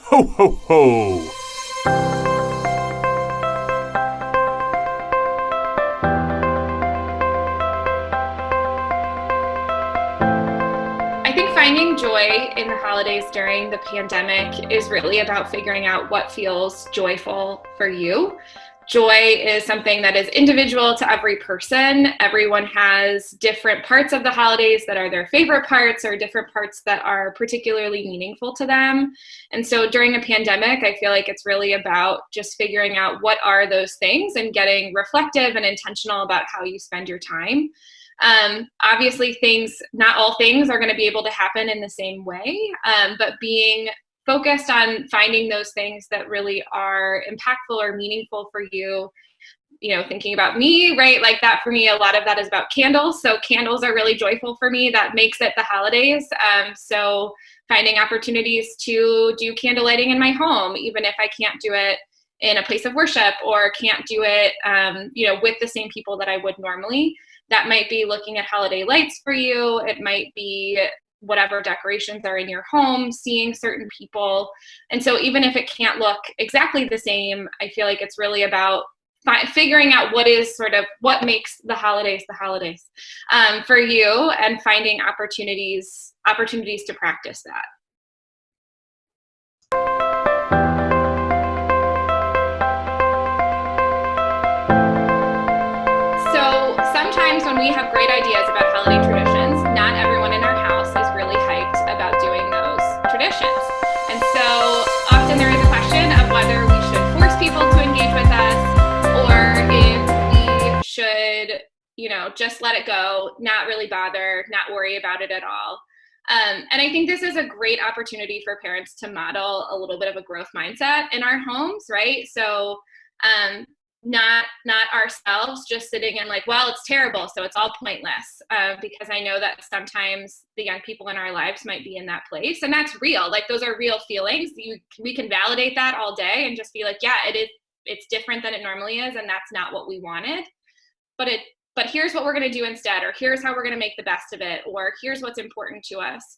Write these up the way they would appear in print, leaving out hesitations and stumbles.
Ho, ho, ho! I think finding joy in the holidays during the pandemic is really about figuring out what feels joyful for you. Joy is something that is individual to every person. Everyone has different parts of the holidays that are their favorite parts or different parts that are particularly meaningful to them. And so during a pandemic, I feel like it's really about just figuring out what are those things and getting reflective and intentional about how you spend your time. Obviously, not all things are going to be able to happen in the same way, but being focused on finding those things that really are impactful or meaningful for you. Thinking about me, right? Like that for me, a lot of that is about candles. So candles are really joyful for me. That makes it the holidays. So finding opportunities to do candle lighting in my home, even if I can't do it in a place of worship or can't do it, with the same people that I would normally. That might be looking at holiday lights for you. It might be whatever decorations are in your home, seeing certain people. And so even if it can't look exactly the same, I feel like it's really about figuring out what makes the holidays for you, and finding opportunities to practice that. So sometimes when we have great ideas about holiday traditions, not everyone in our house is really hyped about doing those traditions. And so often there is a question of whether we should force people to engage with us or if we should, just let it go, not really bother, not worry about it at all. And I think this is a great opportunity for parents to model a little bit of a growth mindset in our homes, right? So not ourselves just sitting and like, well, it's terrible, so it's all pointless, because I know that sometimes the young people in our lives might be in that place, and that's real. Like those are real feelings. We can validate that all day and just be like, yeah, it's different than it normally is, and that's not what we wanted, but here's what we're going to do instead, or here's how we're going to make the best of it, or here's what's important to us.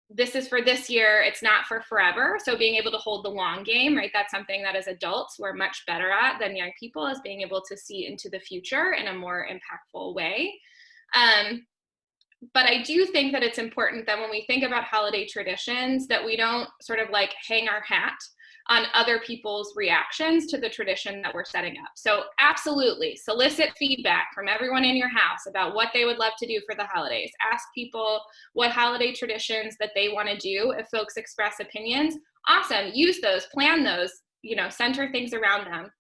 This is for this year, it's not for forever. So being able to hold the long game, right? That's something that as adults, we're much better at than young people, is being able to see into the future in a more impactful way. But I do think that it's important that when we think about holiday traditions, that we don't sort of like hang our hat on other people's reactions to the tradition that we're setting up. So absolutely solicit feedback from everyone in your house about what they would love to do for the holidays. Ask people what holiday traditions that they want to do. If folks express opinions, awesome, use those, plan those, center things around them.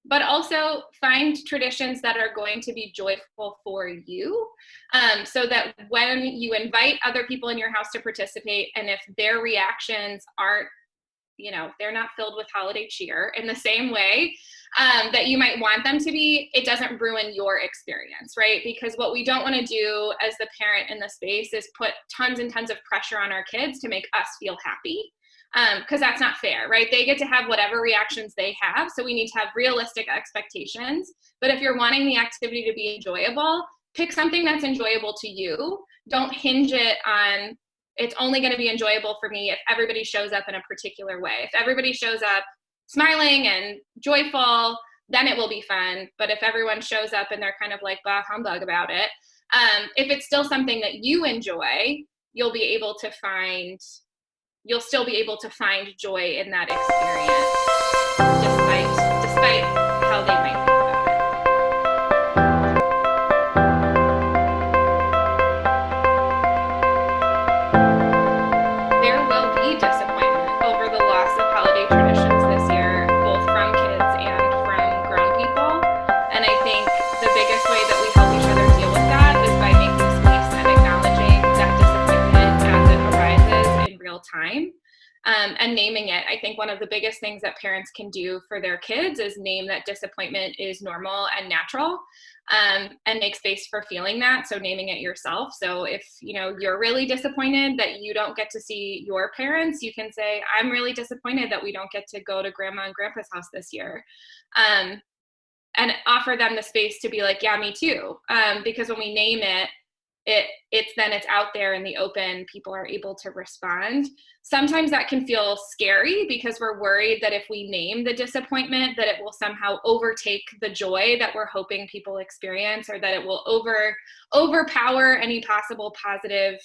But also find traditions that are going to be joyful for you, so that when you invite other people in your house to participate, and if their reactions aren't, they're not filled with holiday cheer in the same way that you might want them to be, it doesn't ruin your experience, right? Because what we don't want to do as the parent in the space is put tons and tons of pressure on our kids to make us feel happy, because that's not fair, right? They get to have whatever reactions they have, so we need to have realistic expectations. But if you're wanting the activity to be enjoyable, pick something that's enjoyable to you. Don't hinge it on, it's only going to be enjoyable for me if everybody shows up in a particular way. If everybody shows up smiling and joyful, then it will be fun. But if everyone shows up and they're kind of like bah humbug about it, if it's still something that you enjoy, you'll still be able to find joy in that experience, despite how they might think about it. There will be disappointment over the loss of holiday traditions this year, both from kids and from grown people. And I think the biggest way that we help each other deal with that is by making space and acknowledging that disappointment as it arises in real time. And naming it. I think one of the biggest things that parents can do for their kids is name that disappointment is normal and natural, and make space for feeling that. So naming it yourself. So if you're really disappointed that you don't get to see your parents, you can say, I'm really disappointed that we don't get to go to grandma and grandpa's house this year. And offer them the space to be like, yeah, me too. Because when we name it, it's out there in the open, people are able to respond. Sometimes that can feel scary because we're worried that if we name the disappointment, that it will somehow overtake the joy that we're hoping people experience, or that it will overpower any possible positive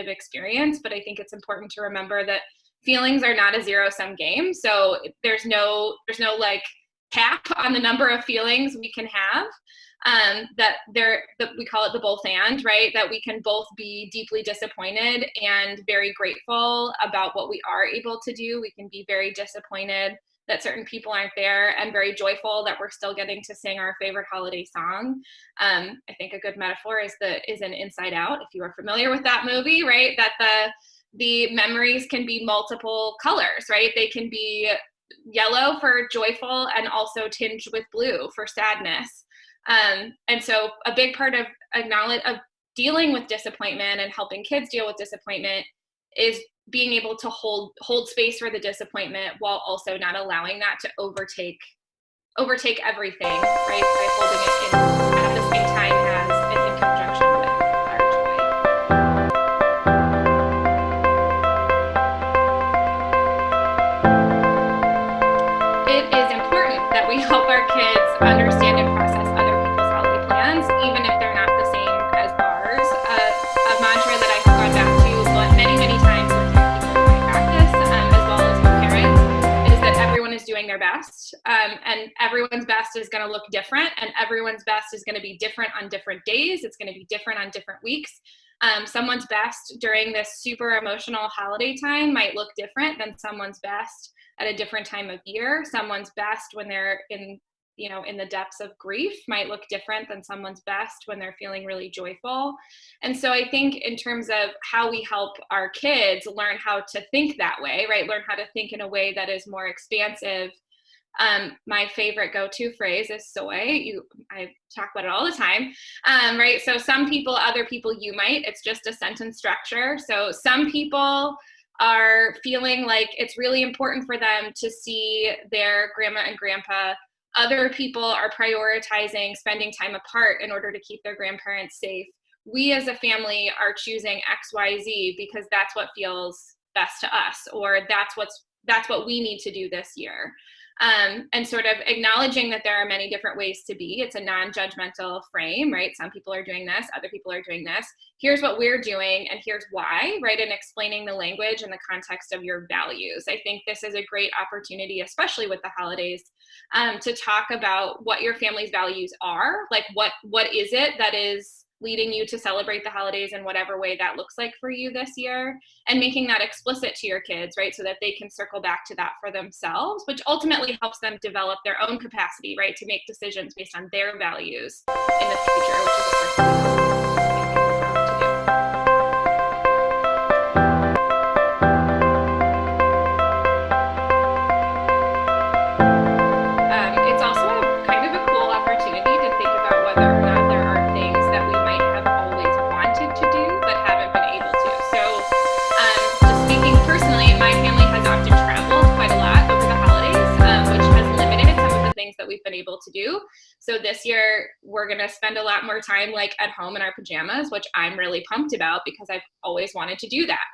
experience. But I think it's important to remember that feelings are not a zero-sum game. So there's no like cap on the number of feelings we can have. That we call it the both and, right? That we can both be deeply disappointed and very grateful about what we are able to do. We can be very disappointed that certain people aren't there, and very joyful that we're still getting to sing our favorite holiday song. I think a good metaphor is an Inside Out, if you are familiar with that movie, right? That the memories can be multiple colors, right? They can be yellow for joyful and also tinged with blue for sadness. And so a big part of dealing with disappointment and helping kids deal with disappointment is being able to hold space for the disappointment while also not allowing that to overtake everything, right? By holding it in at the same time as and in conjunction with our joy. It is important that we help our kids understand and process other people's holiday plans, even if they're not the same as ours. A mantra that I've gone back to many times with people in my practice, as well as with parents, is that everyone is doing their best, and everyone's best is going to look different, and everyone's best is going to be different on different days. It's going to be different on different weeks. Someone's best during this super emotional holiday time might look different than someone's best at a different time of year. Someone's best when they're in the depths of grief might look different than someone's best when they're feeling really joyful. And so I think in terms of how we help our kids learn how to think that way, right? Learn how to think in a way that is more expansive. My favorite go-to phrase is soy. I talk about it all the time, right? So some people, other people, you might. It's just a sentence structure. So some people are feeling like it's really important for them to see their grandma and grandpa. Other people are prioritizing spending time apart in order to keep their grandparents safe. We as a family are choosing XYZ because that's what feels best to us, or that's what we need to do this year. And sort of acknowledging that there are many different ways to be. It's a non-judgmental frame, right? Some people are doing this, other people are doing this. Here's what we're doing, and here's why, right? And explaining the language and the context of your values. I think this is a great opportunity, especially with the holidays, to talk about what your family's values are. Like what is it that is leading you to celebrate the holidays in whatever way that looks like for you this year, and making that explicit to your kids, right? So that they can circle back to that for themselves, which ultimately helps them develop their own capacity, right? To make decisions based on their values in the future, which is of course it's also kind of a cool opportunity to think about whether or not there are things that we might have always wanted to do but haven't been able to. So just speaking personally, my family has often traveled quite a lot over the holidays, which has limited some of the things that we've been able to do. So this year we're going to spend a lot more time like at home in our pajamas, which I'm really pumped about because I've always wanted to do that.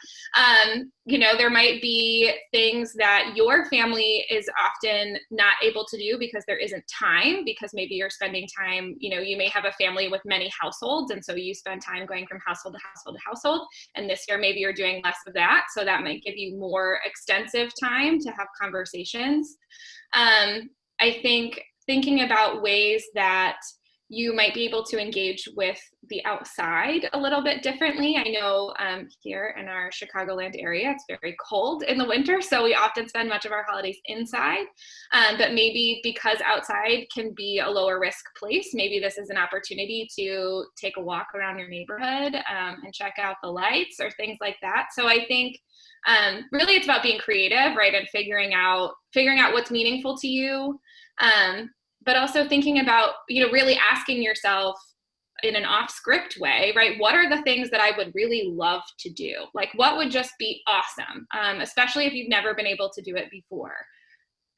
There might be things that your family is often not able to do because there isn't time, because maybe you're spending time, you may have a family with many households, and so you spend time going from household to household to household. And this year maybe you're doing less of that, so that might give you more extensive time to have conversations. I think thinking about ways that you might be able to engage with the outside a little bit differently. I know here in our Chicagoland area, it's very cold in the winter, so we often spend much of our holidays inside. But maybe because outside can be a lower risk place, maybe this is an opportunity to take a walk around your neighborhood and check out the lights or things like that. So I think really it's about being creative, right? And figuring out what's meaningful to you. But also thinking about, really asking yourself in an off-script way, right? What are the things that I would really love to do? Like, what would just be awesome, especially if you've never been able to do it before?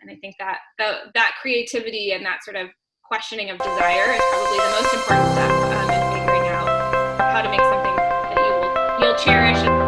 And I think that that creativity and that sort of questioning of desire is probably the most important step in figuring out how to make something cherish.